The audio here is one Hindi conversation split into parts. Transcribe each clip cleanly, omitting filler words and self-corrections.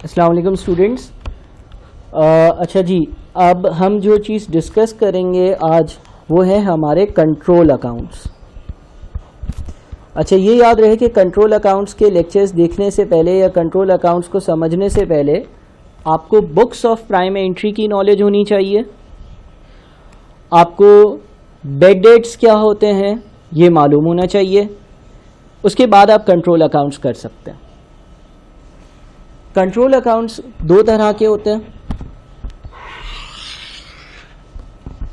अस्सलाम वालेकुम स्टूडेंट्स। अच्छा जी, अब हम जो चीज़ डिस्कस करेंगे आज वो है हमारे कंट्रोल अकाउंट्स। अच्छा, ये याद रहे कि कंट्रोल अकाउंट्स के लेक्चर्स देखने से पहले या कंट्रोल अकाउंट्स को समझने से पहले आपको बुक्स ऑफ प्राइम एंट्री की नॉलेज होनी चाहिए। आपको बेड डेट्स क्या होते हैं ये मालूम होना चाहिए। उसके बाद आप कंट्रोल अकाउंट्स कर सकते हैं। कंट्रोल अकाउंट्स दो तरह के होते हैं।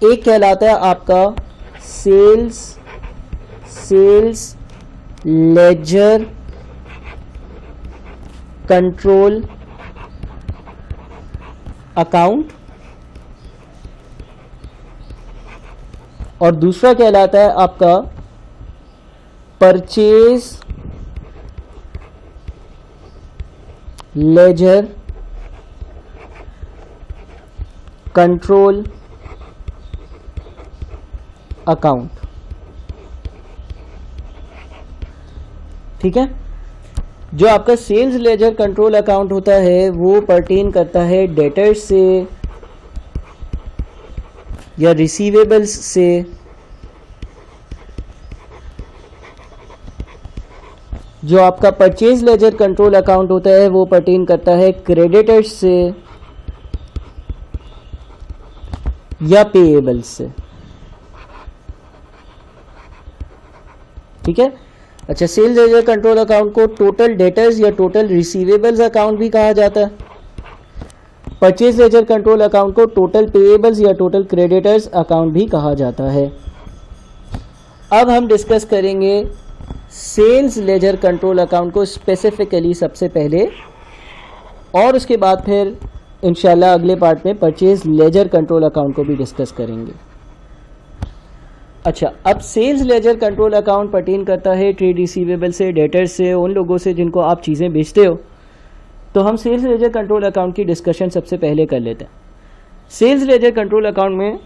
एक कहलाता है आपका सेल्स लेजर कंट्रोल अकाउंट, और दूसरा कहलाता है आपका परचेज लेजर कंट्रोल अकाउंट। ठीक है, जो आपका सेल्स लेजर कंट्रोल अकाउंट होता है वो पर्टेन करता है डेटर्स से या रिसीवेबल्स से। जो आपका परचेज लेजर कंट्रोल अकाउंट होता है वो पर्टेन करता है क्रेडिटर्स से या पेएबल्स से। ठीक है। अच्छा, सेल्स लेजर कंट्रोल अकाउंट को टोटल डेटर्स या टोटल रिसीवेबल्स अकाउंट भी कहा जाता है। परचेज लेजर कंट्रोल अकाउंट को टोटल पेएबल्स या टोटल क्रेडिटर्स अकाउंट भी कहा जाता है। अब हम डिस्कस करेंगे सेल्स लेजर कंट्रोल अकाउंट को स्पेसिफिकली सबसे पहले, और उसके बाद फिर इंशाल्लाह अगले पार्ट में परचेज लेजर कंट्रोल अकाउंट को भी डिस्कस करेंगे। अच्छा, अब sales ledger control account pertain करता है ट्रेड रिसीवेबल से, डेटर्स से, उन लोगों से जिनको आप चीज़ें बेचते हो। तो हम सेल्स लेजर कंट्रोल अकाउंट की डिस्कशन सबसे पहले कर लेते हैं। सेल्स लेजर कंट्रोल अकाउंट में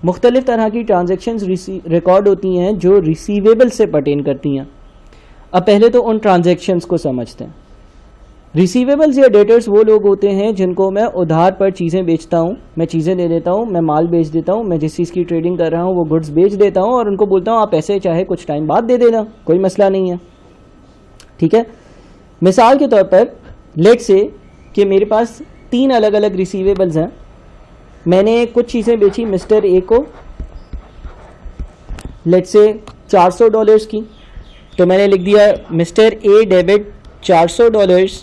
मुख्तलिफ तरह की ट्रांजेक्शन्स रिकॉर्ड होती हैं जो रिसीवेबल से पर्टेन करती हैं। अब पहले तो उन ट्रांजेक्शन्स को समझते हैं। रिसीवेबल्स या डेटर्स वो लोग होते हैं जिनको मैं उधार पर चीज़ें बेचता हूँ, मैं चीज़ें ले लेता हूँ, मैं माल बेच देता हूँ, मैं जिस चीज़ की ट्रेडिंग कर रहा हूँ वो गुड्स बेच देता हूँ और उनको बोलता हूँ आप पैसे चाहे कुछ टाइम बाद दे देना, कोई मसला नहीं है। ठीक है, मिसाल के तौर पर लेट से कि मेरे पास 3 अलग अलग रिसीवेबल्स हैं। मैंने कुछ चीज़ें बेची मिस्टर ए को, लेट से $400 की, तो मैंने लिख दिया मिस्टर ए डेबिट $400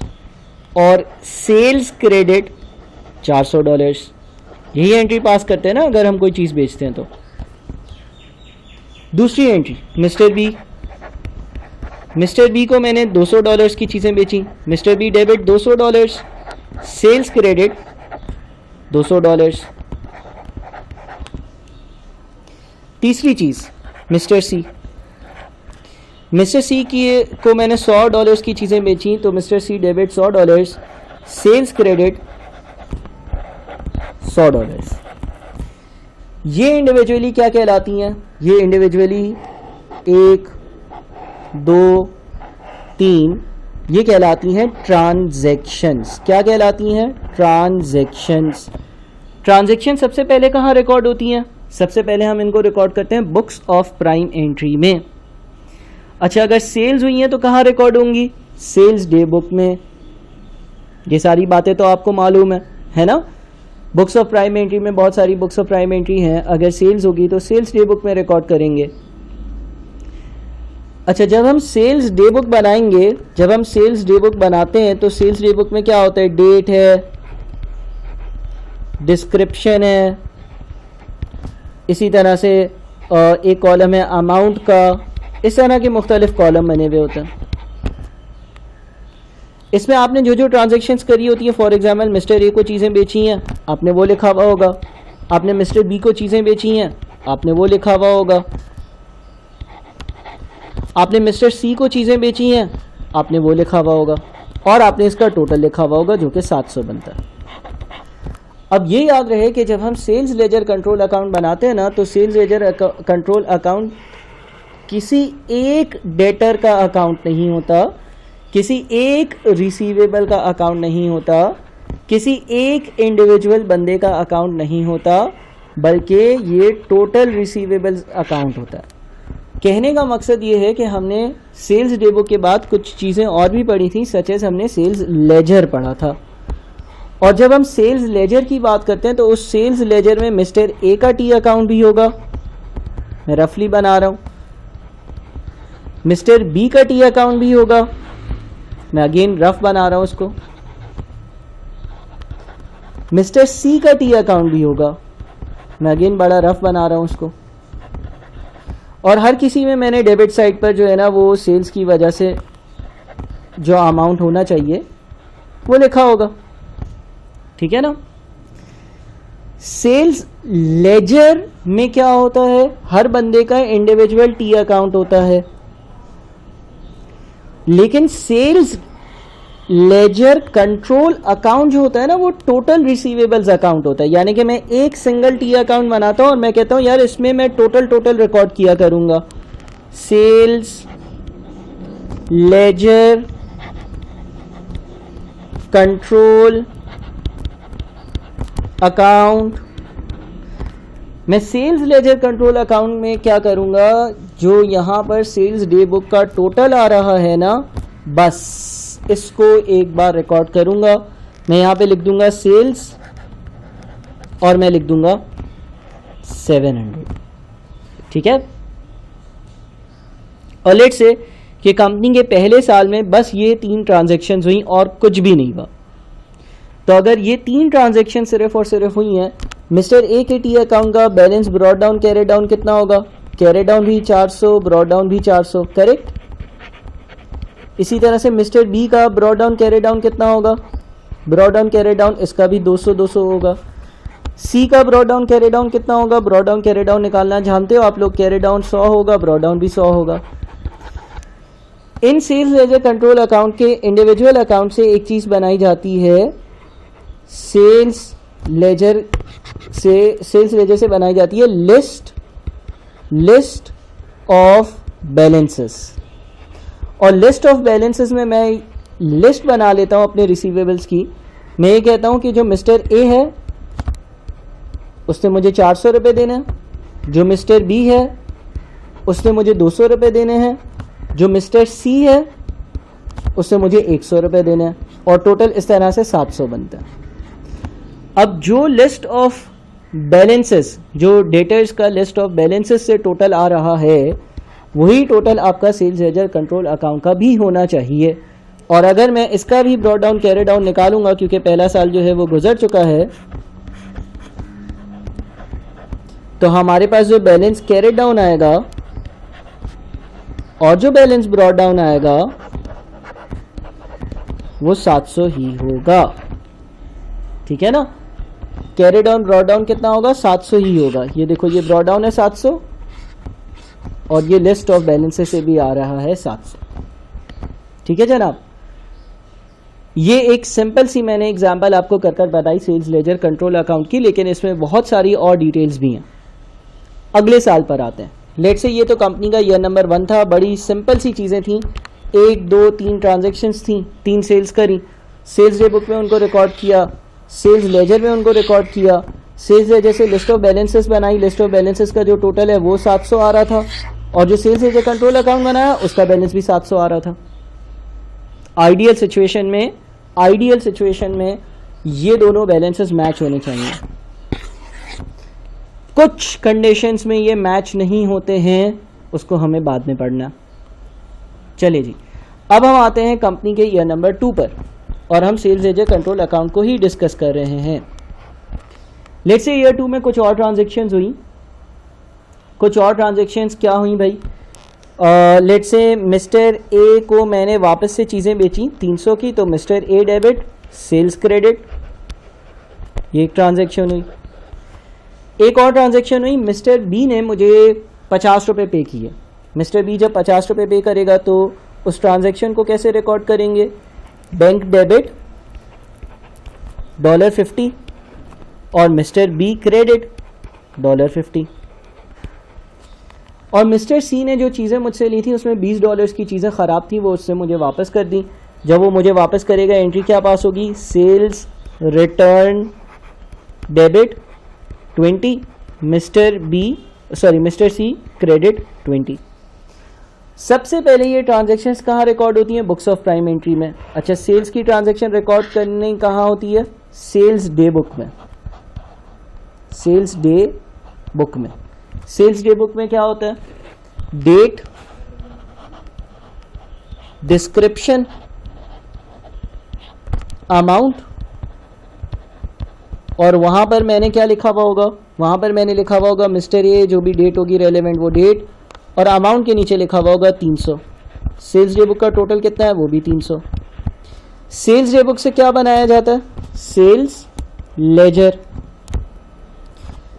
और सेल्स क्रेडिट $400। यही एंट्री पास करते हैं ना अगर हम कोई चीज़ बेचते हैं तो। दूसरी एंट्री मिस्टर बी को मैंने $200 की चीज़ें बेची, mister B debit $200, sales credit $200। तीसरी चीज़ मिस्टर सी को मैंने $100 की चीज़ें बेची, तो मिस्टर सी डेबिट $100, सेल्स क्रेडिट $100। ये इंडिविजुअली क्या कहलाती हैं? ये इंडिविजुअली 1, 2, 3 ये कहलाती हैं ट्रांजैक्शंस। क्या कहलाती हैं? ट्रांजैक्शंस। ट्रांजैक्शन सबसे पहले कहाँ रिकॉर्ड होती हैं? सबसे पहले हम इनको रिकॉर्ड करते हैं बुक्स ऑफ प्राइम एंट्री में। अच्छा, अगर सेल्स हुई हैं तो कहाँ रिकॉर्ड होंगी? सेल्स डे बुक में। ये सारी बातें तो आपको मालूम है ना। बुक्स ऑफ प्राइम एंट्री में बहुत सारी बुक्स ऑफ प्राइम एंट्री हैं। अगर सेल्स होगी तो सेल्स डे बुक में रिकॉर्ड करेंगे। अच्छा, जब हम सेल्स डे बुक बनाएंगे, जब हम सेल्स डे बुक बनाते हैं तो सेल्स डे बुक में क्या होता है? डेट है, डिस्क्रिप्शन है, इसी तरह से एक कॉलम है अमाउंट का। इस तरह के मुख्तलिफ कॉलम बने हुए होते हैं। इसमें आपने जो जो ट्रांजेक्शन्स करी होती है, फॉर एग्जांपल मिस्टर ए को चीज़ें बेची हैं, आपने वो लिखा हुआ होगा। आपने मिस्टर बी को चीज़ें बेची हैं, आपने वो लिखा हुआ होगा। आपने मिस्टर सी को चीज़ें बेची हैं, आपने वो लिखा हुआ होगा, और आपने इसका टोटल लिखा हुआ होगा जो कि 700 बनता है। अब ये याद रहे कि जब हम सेल्स लेजर कंट्रोल अकाउंट बनाते हैं ना, तो सेल्स लेजर कंट्रोल अकाउंट किसी एक डेटर का अकाउंट नहीं होता, किसी एक रिसीवेबल का अकाउंट नहीं होता, किसी एक इंडिविजुअल बंदे का अकाउंट नहीं होता, बल्कि ये टोटल रिसीवेबल्स अकाउंट होता है। कहने का मकसद ये है कि हमने सेल्स डे बुक के बाद कुछ चीज़ें और भी पढ़ी थी, सच एज हमने सेल्स लेजर पढ़ा था। और जब हम सेल्स लेजर की बात करते हैं तो उस सेल्स लेजर में मिस्टर ए का टी अकाउंट भी होगा, मैं रफली बना रहा हूँ, मिस्टर बी का टी अकाउंट भी होगा, मैं अगेन रफ बना रहा हूँ उसको, मिस्टर सी का टी अकाउंट भी होगा, मैं अगेन बड़ा रफ बना रहा हूँ उसको, और हर किसी में मैंने डेबिट साइड पर जो है ना वो सेल्स की वजह से जो अमाउंट होना चाहिए वो लिखा होगा, ठीक है ना। सेल्स लेजर में क्या होता है, हर बंदे का इंडिविजुअल टी अकाउंट होता है, लेकिन सेल्स लेजर कंट्रोल अकाउंट जो होता है ना वो टोटल रिसीवेबल्स अकाउंट होता है। यानी कि मैं एक सिंगल टी अकाउंट बनाता हूं और मैं कहता हूं यार इसमें मैं टोटल रिकॉर्ड किया करूंगा, सेल्स लेजर कंट्रोल अकाउंट। मैं सेल्स लेजर कंट्रोल अकाउंट में क्या करूंगा, जो यहां पर सेल्स डे बुक का टोटल आ रहा है ना, बस इसको एक बार रिकॉर्ड करूंगा। मैं यहां पे लिख दूंगा सेल्स और मैं लिख दूंगा 700, ठीक है। और लेट से कि कंपनी के पहले साल में बस ये 3 ट्रांजैक्शंस हुई और कुछ भी नहीं हुआ, तो अगर ये 3 ट्रांजैक्शन सिर्फ और सिर्फ हुई हैं, मिस्टर ए के टी अकाउंट का balance brought down carry down कितना होगा, कैरी डाउन भी 400, ब्रॉड डाउन भी 400, करेक्ट। इसी तरह से मिस्टर बी का ब्रॉड डाउन कैरी डाउन कितना होगा, ब्रॉड डाउन कैरी डाउन इसका भी 200 होगा। सी का ब्रॉड डाउन कैरी डाउन कितना होगा, ब्रॉड डाउन कैरी डाउन निकालना जानते हो आप लोग, कैरी डाउन 100 होगा, ब्रॉड डाउन भी 100 होगा। इन सेल्स लेजर कंट्रोल अकाउंट के इंडिविजुअल अकाउंट से एक चीज बनाई जाती है, सेल्स लेजर से बनाई जाती है लिस्ट ऑफ बैलेंसेस। और लिस्ट ऑफ बैलेंसेस में मैं लिस्ट बना लेता हूं अपने रिसीवेबल्स की। मैं ये कहता हूं कि जो मिस्टर ए है उसने मुझे 400 रुपये देने हैं, जो मिस्टर बी है उसने मुझे 200 रुपये देने हैं, जो मिस्टर सी है उससे मुझे 100 रुपये देने हैं, और टोटल इस तरह से 700 बनता है। अब जो लिस्ट ऑफ बैलेंसेस, जो डेटर्स का लिस्ट ऑफ बैलेंसेस से टोटल आ रहा है, वही टोटल आपका सेल्स लेजर कंट्रोल अकाउंट का भी होना चाहिए। और अगर मैं इसका भी ब्रॉड डाउन कैरी डाउन निकालूंगा, क्योंकि पहला साल जो है वो गुजर चुका है, तो हमारे पास जो बैलेंस कैरी डाउन आएगा और जो बैलेंस ब्रॉड डाउन आएगा वो 700 ही होगा, ठीक है ना। कैरी डाउन ब्रॉड डाउन कितना होगा, 700 ही होगा। ये देखो ये ब्रॉड डाउन है 700 और ये लिस्ट ऑफ बैलेंसेस से भी आ रहा है 700, ठीक है जनाब। ये एक सिंपल सी मैंने एग्जांपल आपको कर बताई सेल्स लेजर कंट्रोल अकाउंट की, लेकिन इसमें बहुत सारी और डिटेल्स भी हैं। अगले साल पर आते हैं। लेट से ये तो कंपनी का ईयर नंबर 1 था, बड़ी सिंपल सी चीज़ें थी, 1 2 3 ट्रांजेक्शन्स थी, 3 सेल्स करी, सेल्स डे बुक में उनको रिकॉर्ड किया, सेल्स लेजर में उनको रिकॉर्ड किया, सेल्स लेजर से लिस्ट ऑफ बैलेंसेस बनाई, लिस्ट ऑफ बैलेंसेस का जो टोटल है वो 700 आ रहा था, और जो सेल्स लेजर कंट्रोल अकाउंट बनाया उसका बैलेंस भी 700 आ रहा था। आइडियल सिचुएशन में ये दोनों बैलेंसेस मैच होने चाहिए। कुछ कंडीशंस में ये मैच नहीं होते हैं, उसको हमें बाद में पढ़ना। चलिए जी, अब हम आते हैं कंपनी के ईयर नंबर 2 पर, और हम सेल्स लेजर कंट्रोल अकाउंट को ही डिस्कस कर रहे हैं। लेट्स से ईयर 2 में कुछ और ट्रांजेक्शन्स हुई। कुछ और ट्रांजेक्शन्स क्या हुई भाई, लेट्स से मिस्टर ए को मैंने वापस से चीज़ें बेची 300 की, तो mister A debit, sales credit, ये एक ट्रांजेक्शन हुई। एक और ट्रांजेक्शन हुई, मिस्टर बी ने मुझे 50 रुपये पे किए। मिस्टर बी जब 50 रुपये पे करेगा तो उस ट्रांजेक्शन को कैसे रिकॉर्ड करेंगे, बैंक डेबिट $50 और मिस्टर बी क्रेडिट $50। और मिस्टर सी ने जो चीज़ें मुझसे ली थी उसमें $20 की चीज़ें ख़राब थी, वो उससे मुझे वापस कर दी। जब वो मुझे वापस करेगा एंट्री क्या पास होगी, सेल्स रिटर्न डेबिट 20, मिस्टर सी क्रेडिट 20। सबसे पहले ये ट्रांजैक्शंस कहाँ रिकॉर्ड होती हैं, बुक्स ऑफ प्राइम एंट्री में। अच्छा, सेल्स की ट्रांजैक्शन रिकॉर्ड करने कहाँ होती है, सेल्स डे बुक में। सेल्स डे बुक में, सेल्स डे बुक में क्या होता है, डेट, डिस्क्रिप्शन, अमाउंट, और वहां पर मैंने क्या लिखा हुआ होगा, वहां पर मैंने लिखा हुआ होगा मिस्टर ए, जो भी डेट होगी रेलेवेंट वो डेट, और अमाउंट के नीचे लिखा हुआ होगा 300। सेल्स डे बुक का टोटल कितना है, वो भी 300। सेल्स डे बुक से क्या बनाया जाता है, सेल्स लेजर।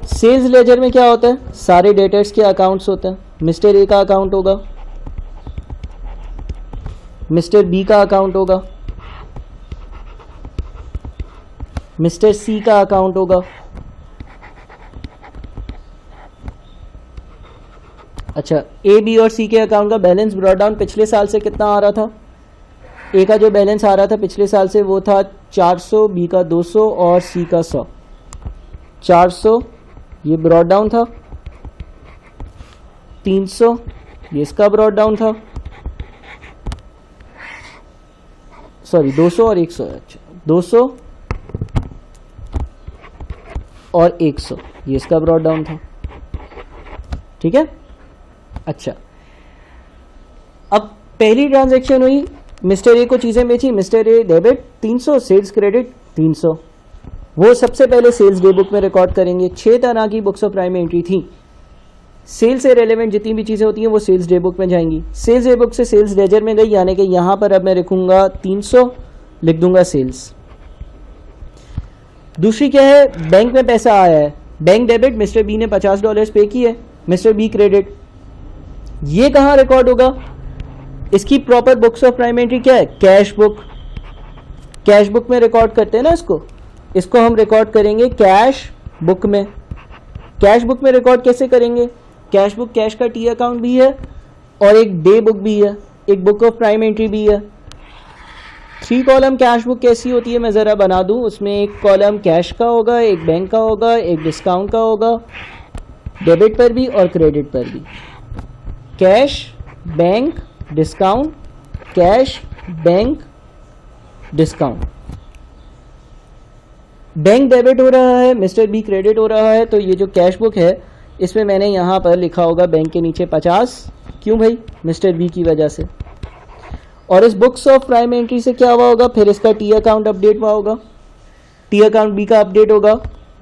सेल्स लेजर में क्या होता है, सारे डेटर्स के अकाउंट्स होते हैं। मिस्टर ए का अकाउंट होगा, मिस्टर बी का अकाउंट होगा, मिस्टर सी का अकाउंट होगा। अच्छा, ए बी और सी के अकाउंट का बैलेंस ब्रॉट डाउन पिछले साल से कितना आ रहा था, ए का जो बैलेंस आ रहा था पिछले साल से वो था 400, बी का 200 और सी का 100। 400 ये ब्रॉट डाउन था, 300 ये इसका ब्रॉट डाउन था, सॉरी 200 और 100। अच्छा, 200 और 100 ये इसका ब्रॉट डाउन था, ठीक है। अच्छा, अब पहली ट्रांजैक्शन हुई, मिस्टर ए को चीजें बेची, mister A debit 300, sales credit 300। वो सबसे पहले सेल्स डे बुक में रिकॉर्ड करेंगे। 6 तरह की बुक्स ऑफ प्राइम एंट्री थी। सेल्स से रेलेवेंट जितनी भी चीजें होती हैं वो सेल्स डे बुक में जाएंगी। सेल्स डे बुक से सेल्स लेजर में गई, यानी कि यहां पर अब मैं लिखूंगा 300, लिख दूंगा सेल्स। दूसरी क्या है, बैंक में पैसा आया है, बैंक डेबिट, मिस्टर बी ने $50 पे किए, मिस्टर बी क्रेडिट। ये कहां रिकॉर्ड होगा, इसकी proper books of prime entry क्या है, कैश बुक। कैश बुक में रिकॉर्ड करते हैं ना इसको हम रिकॉर्ड करेंगे कैश बुक में। कैश बुक में रिकॉर्ड कैसे करेंगे, कैश बुक, कैश का टी अकाउंट भी है और एक डे बुक भी है, एक बुक ऑफ प्राइम एंट्री भी है। 3 कॉलम कैश बुक कैसी होती है मैं ज़रा बना दूं। उसमें एक कॉलम कैश का होगा, एक बैंक का होगा, एक डिस्काउंट का होगा, डेबिट पर भी और क्रेडिट पर भी। Cash, bank, discount, cash, bank, discount. Bank debit हो रहा है, मिस्टर बी क्रेडिट हो रहा है, तो ये जो कैश बुक है इसमें मैंने यहाँ पर लिखा होगा बैंक के नीचे 50। क्यों भाई, मिस्टर बी की वजह से। और इस बुक्स ऑफ प्राइम एंट्री से क्या हुआ होगा, फिर इसका टी अकाउंट अपडेट हुआ होगा। टी अकाउंट बी का अपडेट होगा।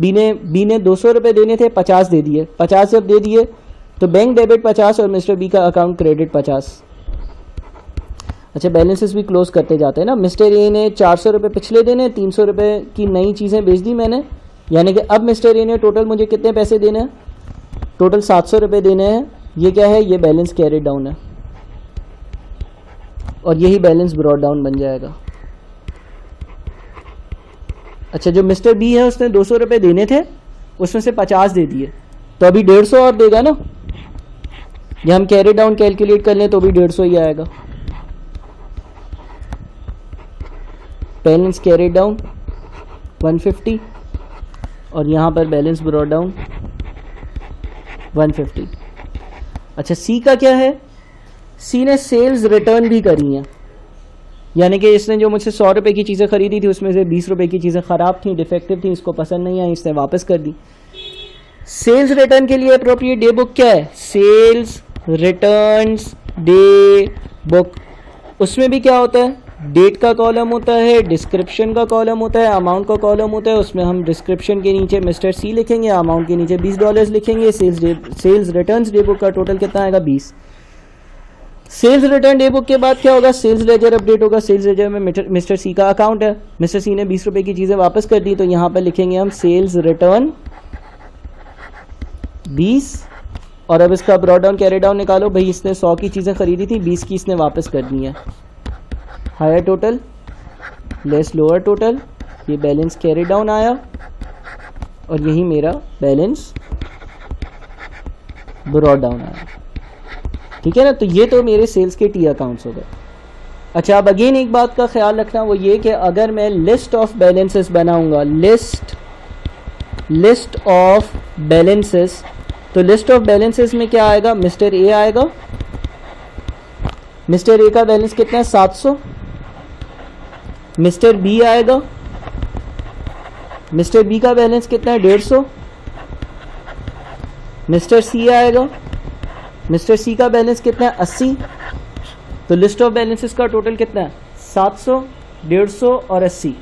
बी ने 200 रुपये देने थे, 50 दे दिए। 50 जब दे दिए तो बैंक डेबिट 50 और मिस्टर बी का अकाउंट क्रेडिट 50। अच्छा, बैलेंसेस भी क्लोज करते जाते हैं ना। मिस्टर ए ने 400 रुपये पिछले देने, 300 रुपये की नई चीज़ें बेच दी मैंने, यानी कि अब मिस्टर ए ने टोटल मुझे कितने पैसे देने हैं, टोटल 700 रुपये देने हैं। ये क्या है, ये बैलेंस कैरी डाउन है और यही बैलेंस ब्रॉट डाउन बन जाएगा। अच्छा, जो मिस्टर बी है उसने 200 रुपये देने थे, उसमें से 50 दे दिए, तो अभी 150 और देगा ना। ये हम कैरी डाउन कैलकुलेट कर लें तो भी 150 ही आएगा। बैलेंस कैरी डाउन 150 और यहाँ पर बैलेंस ब्रॉट डाउन 150। अच्छा, सी का क्या है, सी ने सेल्स रिटर्न भी करी हैं, यानी कि इसने जो मुझसे 100 रुपये की चीज़ें खरीदी थी उसमें से 20 रुपये की चीज़ें ख़राब थी, डिफेक्टिव थी, इसको पसंद नहीं आई, इसने वापस कर दी। सेल्स रिटर्न के लिए अप्रोप्रिएट डे बुक क्या है, सेल्स रिटर्न्स डे बुक। उसमें भी क्या होता है, डेट का कॉलम होता है, डिस्क्रिप्शन का कॉलम होता है, अमाउंट का कॉलम होता है। उसमें हम डिस्क्रिप्शन के नीचे मिस्टर सी लिखेंगे, अमाउंट के नीचे $20 लिखेंगे। सेल्स रिटर्न्स डे बुक का टोटल कितना आएगा, 20। सेल्स रिटर्न डे बुक के बाद क्या होगा, सेल्स लेजर अपडेट होगा। सेल्स लेजर में मिस्टर सी का अकाउंट है, मिस्टर सी ने 20 रुपये की चीज़ें वापस कर दी, तो यहाँ पर लिखेंगे हम सेल्स रिटर्न 20। और अब इसका ब्रॉट डाउन कैरी डाउन निकालो भाई, इसने 100 की चीज़ें खरीदी थी, 20 की इसने वापस कर दी है। Higher total less lower total, ये बैलेंस कैरी डाउन आया और यही मेरा बैलेंस ब्रॉट डाउन आया। ठीक है ना, तो ये तो मेरे सेल्स के टी अकाउंट्स हो गए। अच्छा, अब अगेन एक बात का ख्याल रखना, वो ये कि अगर मैं लिस्ट ऑफ बैलेंसेस बनाऊंगा, लिस्ट ऑफ बैलेंसेस, तो लिस्ट ऑफ बैलेंसेस में क्या आएगा, मिस्टर ए आएगा। मिस्टर ए का बैलेंस कितना है, 700। मिस्टर बी आएगा, मिस्टर बी का बैलेंस कितना है, 150। मिस्टर सी आएगा, मिस्टर सी का बैलेंस कितना है, 80। तो लिस्ट ऑफ बैलेंसेस का टोटल कितना है, 700, 150 और 80,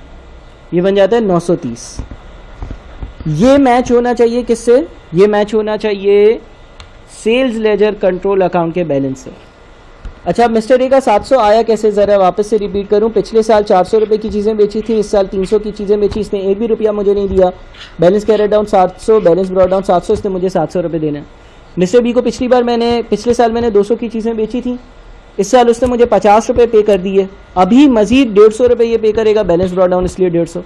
ये बन जाता है 930। ये मैच होना चाहिए किससे, ये मैच होना चाहिए सेल्स लेजर कंट्रोल अकाउंट के बैलेंस से। अच्छा, मिस्टर ए का 700 आया कैसे, ज़रा वापस से रिपीट करूं। पिछले साल 400 रुपये की चीज़ें बेची थी, इस साल 300 की चीज़ें बेची, इसने एक भी रुपया मुझे नहीं दिया। Balance carried down 700, balance brought down 700, इसने मुझे 700 रुपये देना है। मिस्टर बी को पिछले साल मैंने 200 की चीज़ें बेची थी, इस साल उसने मुझे 50 रुपये पे कर दिए, अभी मजीद 150 रुपये ये पे करेगा, बैलेंस ब्रॉट डाउन इसलिए 150।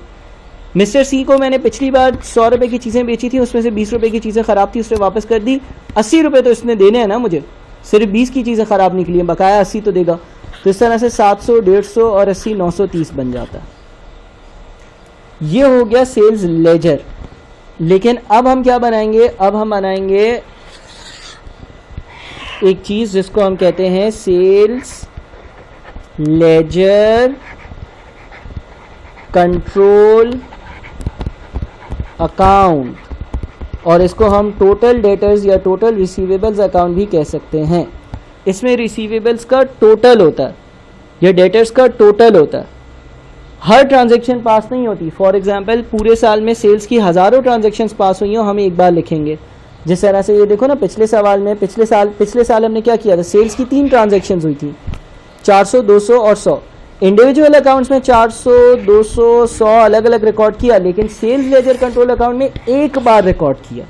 मिस्टर सी को मैंने पिछली बार 100 रुपये की चीज़ें बेची थी, उसमें से 20 रुपये की चीज़ें ख़राब थी, उसने वापस कर दी। 80 रुपये तो इसने देने हैं ना मुझे, सिर्फ 20 की चीज़ें ख़राब निकली हैं, बकाया 80 तो देगा। तो इस तरह से 700, 150 और 80, 930 बन जाता है। ये हो गया सेल्स लेजर। लेकिन अब हम क्या बनाएंगे, अब हम बनाएंगे एक चीज़ जिसको हम कहते हैं सेल्स लेजर कंट्रोल अकाउंट, और इसको हम टोटल डेटर्स या टोटल रिसीवेबल्स अकाउंट भी कह सकते हैं। इसमें रिसीवेबल्स का टोटल होता है या डेटर्स का टोटल होता है, हर ट्रांजैक्शन पास नहीं होती। फॉर एग्जांपल पूरे साल में सेल्स की हज़ारों ट्रांजैक्शंस पास हुई हो, हम एक बार लिखेंगे। जिस तरह से ये देखो ना, पिछले साल हमने क्या किया था, सेल्स की 3 ट्रांजैक्शंस हुई थी, 400, 200 और 100। इंडिविजुअल अकाउंट्स में 400, 200, 100 अलग अलग रिकॉर्ड किया, लेकिन सेल्स लेजर कंट्रोल अकाउंट में एक बार रिकॉर्ड किया।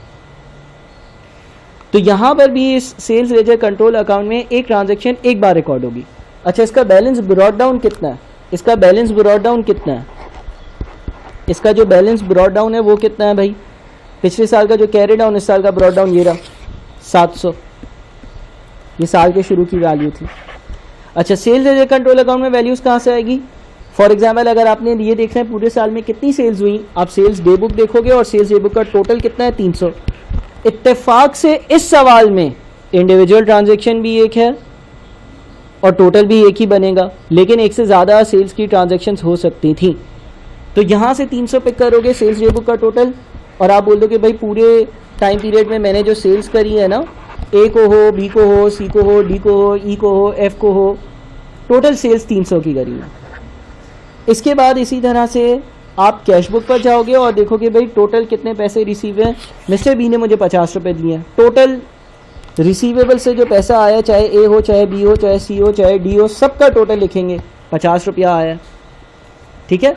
तो यहां पर भी इस सेल्स लेजर कंट्रोल अकाउंट में एक ट्रांजैक्शन एक बार रिकॉर्ड होगी। अच्छा, इसका बैलेंस ब्रॉट डाउन कितना है, इसका बैलेंस ब्रॉट डाउन कितना है, इसका जो बैलेंस ब्रॉट डाउन है वो कितना है भाई, पिछले साल का जो कैरी डाउन, इस साल का ब्रॉट डाउन ये रहा 700, ये साल के शुरू की वैल्यू थी। अच्छा, सेल्स लेजर कंट्रोल अकाउंट में वैल्यूज़ कहाँ से आएगी। फॉर एग्जांपल अगर आपने ये देखना है पूरे साल में कितनी सेल्स हुई, आप सेल्स डे बुक देखोगे और सेल्स डे बुक का टोटल कितना है, 300। इत्तेफाक से इस सवाल में इंडिविजुअल ट्रांजैक्शन भी एक है और टोटल भी एक ही बनेगा, लेकिन एक से ज़्यादा सेल्स की ट्रांजैक्शंस हो सकती थी। तो यहाँ से 300 पिक करोगे सेल्स डे बुक का टोटल, और आप बोल दो कि भाई पूरे टाइम पीरियड में मैंने जो सेल्स करी है ना, ए को हो, बी को हो, सी को हो, डी को हो, ई को हो, एफ को हो, टोटल सेल्स 300 की करी है। इसके बाद इसी तरह से आप कैश बुक पर जाओगे और देखोगे भाई टोटल कितने पैसे रिसीव हैं। मिस्टर बी ने मुझे 50 रुपये दिए हैं, टोटल रिसीवेबल से जो पैसा आया, चाहे ए हो, चाहे बी हो, चाहे सी हो, चाहे डी हो, सबका टोटल लिखेंगे, 50 रुपया आया, ठीक है।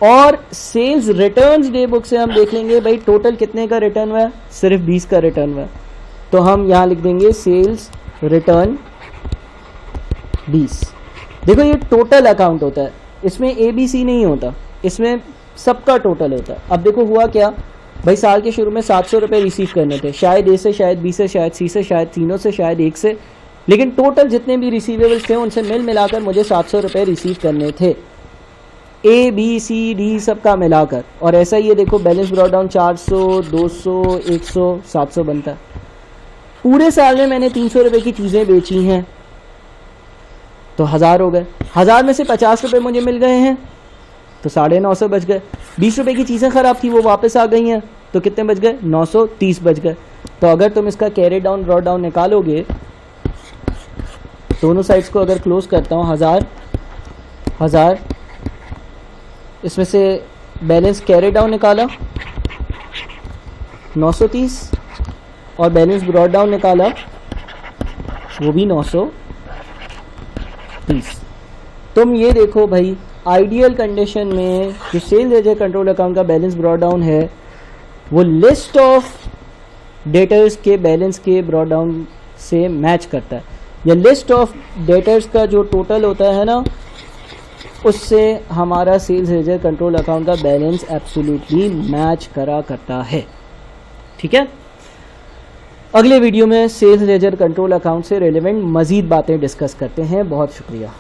और सेल्स रिटर्न्स डे बुक से हम देख लेंगे भाई टोटल कितने का रिटर्न हुआ है, सिर्फ 20 का रिटर्न हुआ है, तो हम यहाँ लिख देंगे सेल्स रिटर्न 20। देखो ये टोटल अकाउंट होता है, इसमें ए बी सी नहीं होता, इसमें सबका टोटल होता है। अब देखो हुआ क्या भाई, साल के शुरू में 700 रुपये रिसीव करने थे, शायद ए से, शायद बी से, शायद सी से, शायद तीनों से, शायद एक से, लेकिन टोटल जितने भी रिसीवेबल्स थे उनसे मिलाकर मुझे 700 रुपये रिसीव करने थे, ए बी सी डी सबका मिलाकर। और ऐसा ही ये देखो बैलेंस ब्रॉट डाउन 400, 200, 100, 700 बनता है। पूरे साल में मैंने 300 रुपये की चीज़ें बेची हैं तो 1000 हो गए, 1000 में से 50 रुपये मुझे मिल गए हैं तो 950 बच गए। 20 रुपये की चीज़ें ख़राब थी वो वापस आ गई हैं तो कितने बच गए, 930 बच गए। तो अगर तुम इसका कैरी डाउन ब्रॉट डाउन निकालोगे, दोनों साइड्स को अगर क्लोज करता हूँ, 1000, इसमें से बैलेंस कैरी डाउन निकाला 930 और बैलेंस ब्रॉट डाउन निकाला वो भी 930। तुम ये देखो भाई, आइडियल कंडीशन में जो सेल्स लेजर कंट्रोल अकाउंट का बैलेंस ब्रॉट डाउन है वो लिस्ट ऑफ डेटर्स के बैलेंस के ब्रॉट डाउन से मैच करता है, या लिस्ट ऑफ डेटर्स का जो टोटल होता है ना उससे हमारा सेल्स लेजर कंट्रोल अकाउंट का बैलेंस एब्सोल्युटली मैच करा करता है, ठीक है। अगले वीडियो में सेल्स लेजर कंट्रोल अकाउंट से रिलेवेंट मज़ीद बातें डिस्कस करते हैं। बहुत शुक्रिया।